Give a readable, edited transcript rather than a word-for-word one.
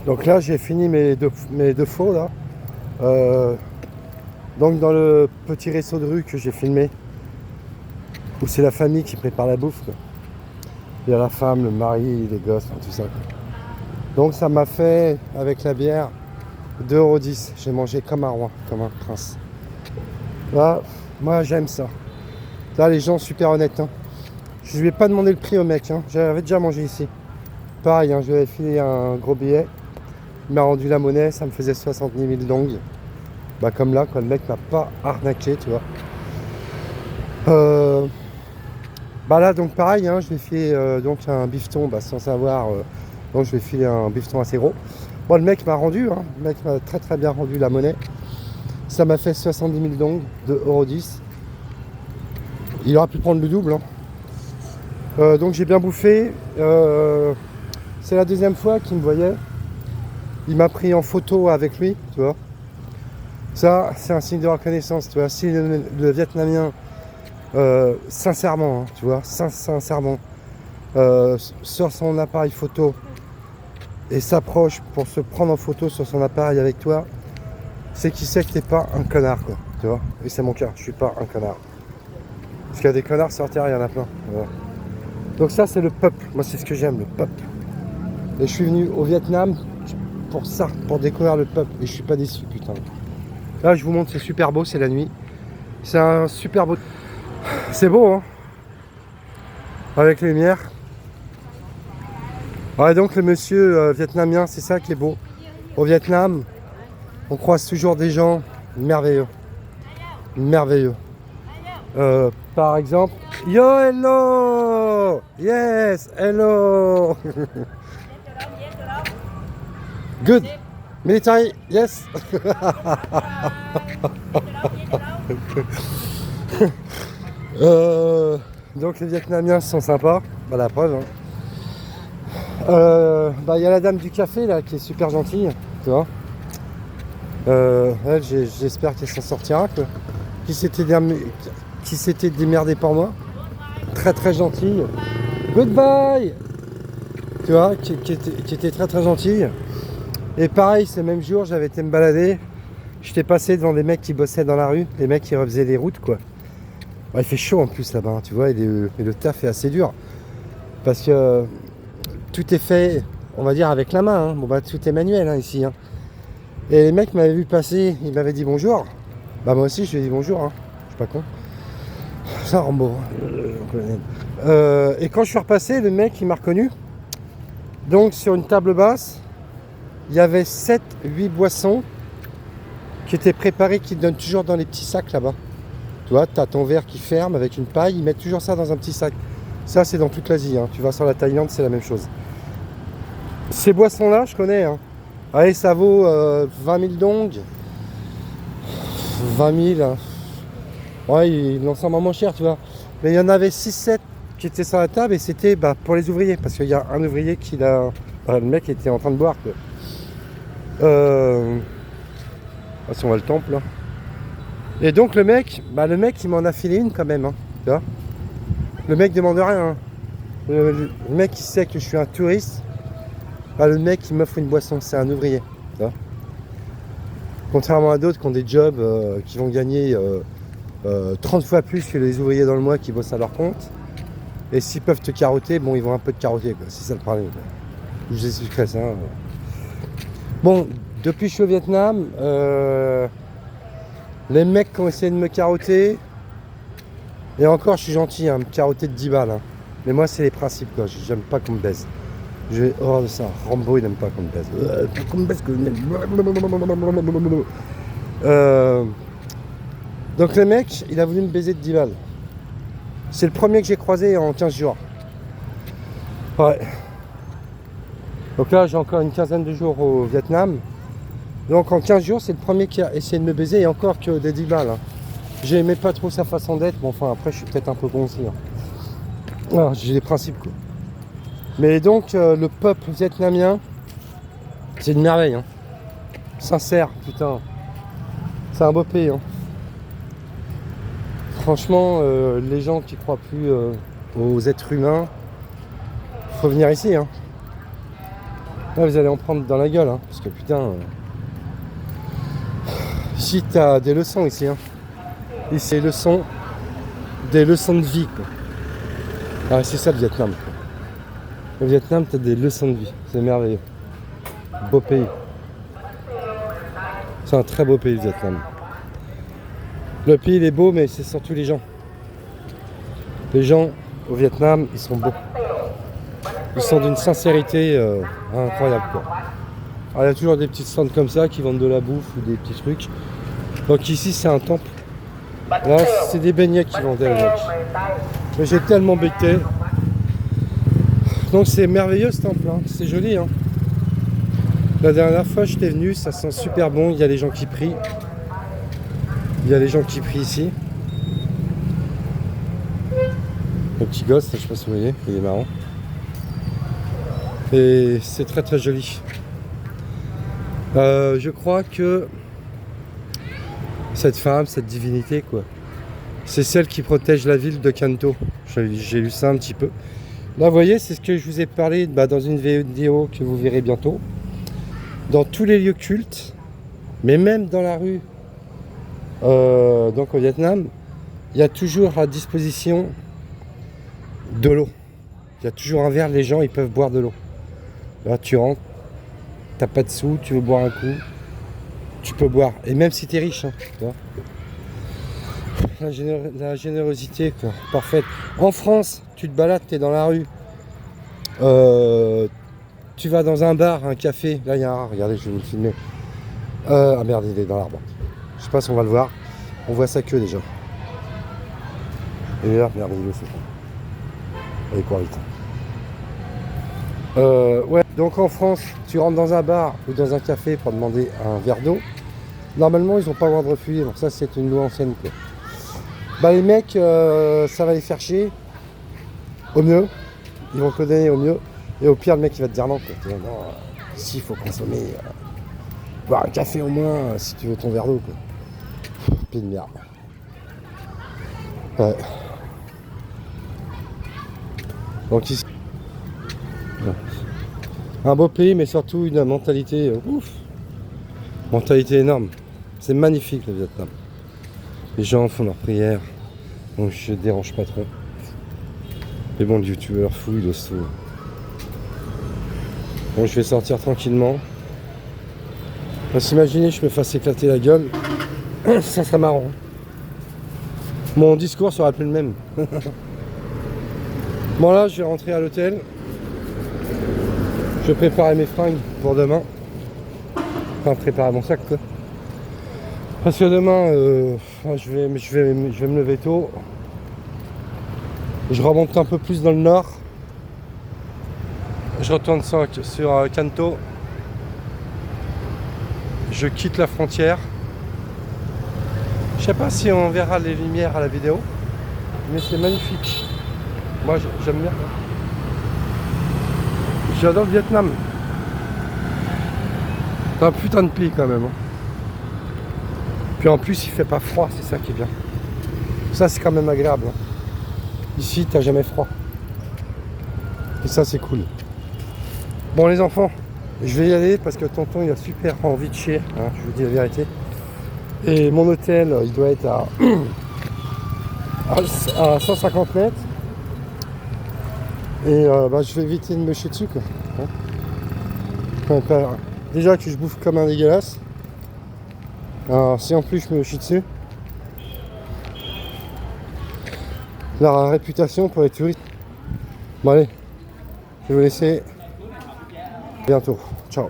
Donc là, j'ai fini mes deux faux là. Euh, donc dans le petit resto de rue que j'ai filmé, où c'est la famille qui prépare la bouffe, quoi. Il y a la femme, le mari, les gosses, tout ça, quoi. Donc ça m'a fait, avec la bière, 2,10 €. J'ai mangé comme un roi, comme un prince. Là, moi j'aime ça. Là, les gens super honnêtes, hein. Je lui ai pas demandé le prix au mec, hein. J'avais déjà mangé ici. Pareil, hein, je lui avais filé un gros billet. Il m'a rendu la monnaie, ça me faisait 70 000 dong. Bah comme là, quoi, le mec m'a pas arnaqué, tu vois. Bah là, donc pareil, hein, je lui ai filé donc un bifton, bah, sans savoir. Donc je lui ai filé un bifton assez gros. Bon, le mec m'a rendu, hein. Le mec m'a très très bien rendu la monnaie. Ça m'a fait 70 000 dong, de 2,10 €. Il aura pu prendre le double, hein. Donc j'ai bien bouffé. C'est la deuxième fois qu'il me voyait. Il m'a pris en photo avec lui, tu vois. Ça, c'est un signe de reconnaissance, tu vois. Si le Vietnamien, sincèrement, hein, tu vois, sincèrement, sort son appareil photo et s'approche pour se prendre en photo sur son appareil avec toi, c'est qu'il sait que t'es pas un connard, quoi, tu vois. Et c'est mon cas, je suis pas un connard. Parce qu'il y a des connards sur Terre, il y en a plein. Voilà. Donc ça, c'est le peuple. Moi, c'est ce que j'aime, le peuple. Et je suis venu au Vietnam pour ça, pour découvrir le peuple. Et je suis pas déçu, putain. Là, je vous montre, c'est super beau, c'est la nuit. C'est un super beau... C'est beau, hein. Avec les lumières. Ouais, donc le monsieur vietnamien, c'est ça qui est beau. Au Vietnam, on croise toujours des gens merveilleux. Merveilleux. Par exemple, yo, hello! Yes, hello! Good. Military, yes. Donc les Vietnamiens sont sympas, bah, la preuve, hein. Bah, y a la dame du café là qui est super gentille, tu vois. Elle, j'espère qu'elle s'en sortira, quoi. Qui s'était démerdé pour moi. Très très gentille. Goodbye. Tu vois, qui était très très gentille. Et pareil, ce même jour, j'avais été me balader. J'étais passé devant des mecs qui bossaient dans la rue, des mecs qui refaisaient les routes, quoi. Ouais, il fait chaud en plus là-bas, hein, tu vois, et le taf est assez dur. Parce que tout est fait, on va dire, avec la main, hein. Bon, bah, tout est manuel, hein, ici, hein. Et les mecs m'avaient vu passer, ils m'avaient dit bonjour. Bah, moi aussi, je lui ai dit bonjour, hein. Je suis pas con. Ça, Rambo. Et quand je suis repassé, le mec, il m'a reconnu. Donc, sur une table basse, il y avait 7-8 boissons qui étaient préparées, qui te donnent toujours dans les petits sacs là-bas. Tu vois, tu as ton verre qui ferme avec une paille, ils mettent toujours ça dans un petit sac. Ça, c'est dans toute l'Asie, hein. Tu vas sur la Thaïlande, c'est la même chose. Ces boissons-là, je connais, hein. Allez, ça vaut 20 000 dong. 20 000. Hein. Ouais, ils l'ont sûrement moins cher, tu vois. Mais il y en avait 6-7 qui étaient sur la table et c'était pour les ouvriers. Parce qu'il y a un ouvrier qui l'a... le mec était en train de boire, quoi. Si on va le temple, là. Et donc le mec, il m'en a filé une quand même, hein, tu vois. Le mec demande rien, hein. Le mec il sait que je suis un touriste. Le mec il m'offre une boisson, c'est un ouvrier, tu vois. Contrairement à d'autres qui ont des jobs qui vont gagner 30 fois plus que les ouvriers dans le mois qui bossent à leur compte. Et s'ils peuvent te carotter, bon, ils vont un peu te carotter, quoi. C'est ça le problème, quoi. Je vous expliquerai ça. Bon, depuis que je suis au Vietnam, les mecs qui ont essayé de me carotter, et encore je suis gentil, hein, me carotter de 10 balles. Hein. Mais moi c'est les principes, quoi. J'aime pas qu'on me baise. J'ai horreur de ça. Rambo il n'aime pas qu'on me baise. Pas qu'on me baise que... Donc le mec, il a voulu me baiser de 10 balles. C'est le premier que j'ai croisé en 15 jours. Ouais. Donc là j'ai encore une quinzaine de jours au Vietnam. Donc en 15 jours, c'est le premier qui a essayé de me baiser et encore que des 10 balles. Hein. J'aimais pas trop sa façon d'être, mais enfin après je suis peut-être un peu con aussi. Hein. Alors, j'ai des principes, quoi. Mais donc le peuple vietnamien, c'est une merveille. Hein. Sincère, putain. C'est un beau pays. Hein. Franchement, les gens qui croient plus aux êtres humains, faut venir ici. Hein. Là, vous allez en prendre dans la gueule, hein, parce que putain... Ici, t'as des leçons, ici. Hein. Ici, des leçons de vie, quoi. Ah, c'est ça, le Vietnam. Quoi. Le Vietnam, t'as des leçons de vie. C'est merveilleux. Beau pays. C'est un très beau pays, le Vietnam. Le pays, il est beau, mais c'est surtout les gens. Les gens, au Vietnam, ils sont beaux. Ils sont d'une sincérité incroyable, quoi. Alors, il y a toujours des petites stands comme ça qui vendent de la bouffe ou des petits trucs. Donc ici, c'est un temple. Là, c'est des beignets qui vendaient le mec. Mais j'ai tellement becté. Donc c'est merveilleux ce temple, hein. C'est joli. Hein. La dernière fois, j'étais venu, ça sent super bon. Il y a les gens qui prient. Il y a les gens qui prient ici. Le petit gosse, je sais pas si vous voyez, il est marrant. Et c'est très très joli. Je crois que cette femme, cette divinité, quoi, c'est celle qui protège la ville de Kanto. J'ai lu ça un petit peu. Là, vous voyez, c'est ce que je vous ai parlé dans une vidéo que vous verrez bientôt. Dans tous les lieux cultes, mais même dans la rue, donc au Vietnam, il y a toujours à disposition de l'eau. Il y a toujours un verre, les gens ils peuvent boire de l'eau. Là, tu rentres, t'as pas de sous, tu veux boire un coup, tu peux boire. Et même si tu es riche, hein, tu vois. La générosité, quoi, parfaite. En France, tu te balades, tu es dans la rue. Tu vas dans un bar, un café. Là, il y a un... Regardez, je vais vous le filmer. Ah merde, il est dans l'arbre. Je sais pas si on va le voir. On voit sa queue déjà. Et là, merde, il est aussi. Allez, quoi vite. Ouais, donc en France, tu rentres dans un bar ou dans un café pour demander un verre d'eau. Normalement, ils n'ont pas le droit de refuser. Donc ça, c'est une loi ancienne, quoi. Bah les mecs, ça va les faire chier. Au mieux. Ils vont te le donner au mieux. Et au pire, le mec, il va te dire non. Quoi. Non, ici, il faut consommer. Boire un café au moins, si tu veux ton verre d'eau. Pis de merde. Ouais. Donc ici. Un beau pays, mais surtout une mentalité. Ouf. Mentalité énorme. C'est magnifique, le Vietnam. Les gens font leurs prières. Donc je dérange pas trop. Mais bon, le youtubeur fou, il ose tout. Bon, je vais sortir tranquillement. On va s'imaginer je me fasse éclater la gueule. Ça serait marrant. Mon discours sera plus le même. Bon là, je vais rentrer à l'hôtel. Je vais préparer mes fringues pour demain. Enfin, préparer mon sac, quoi. Parce que demain, je vais me lever tôt. Je remonte un peu plus dans le nord. Je retourne sur Kanto. Je quitte la frontière. Je sais pas si on verra les lumières à la vidéo, mais c'est magnifique. Moi, j'aime bien. J'adore le Vietnam. C'est un putain de pays quand même. Hein. Puis en plus, il fait pas froid, c'est ça qui est bien. Ça, c'est quand même agréable. Hein. Ici, t'as jamais froid. Et ça, c'est cool. Bon, les enfants, je vais y aller parce que tonton, il a super envie de chier. Hein, je vous dis la vérité. Et mon hôtel, il doit être à 150 mètres. Et je vais éviter de me chier dessus, quoi. Hein. Déjà que je bouffe comme un dégueulasse. Alors, si en plus je me chie dessus, la réputation pour les touristes. Bon allez, je vais vous laisser. Bientôt. Ciao.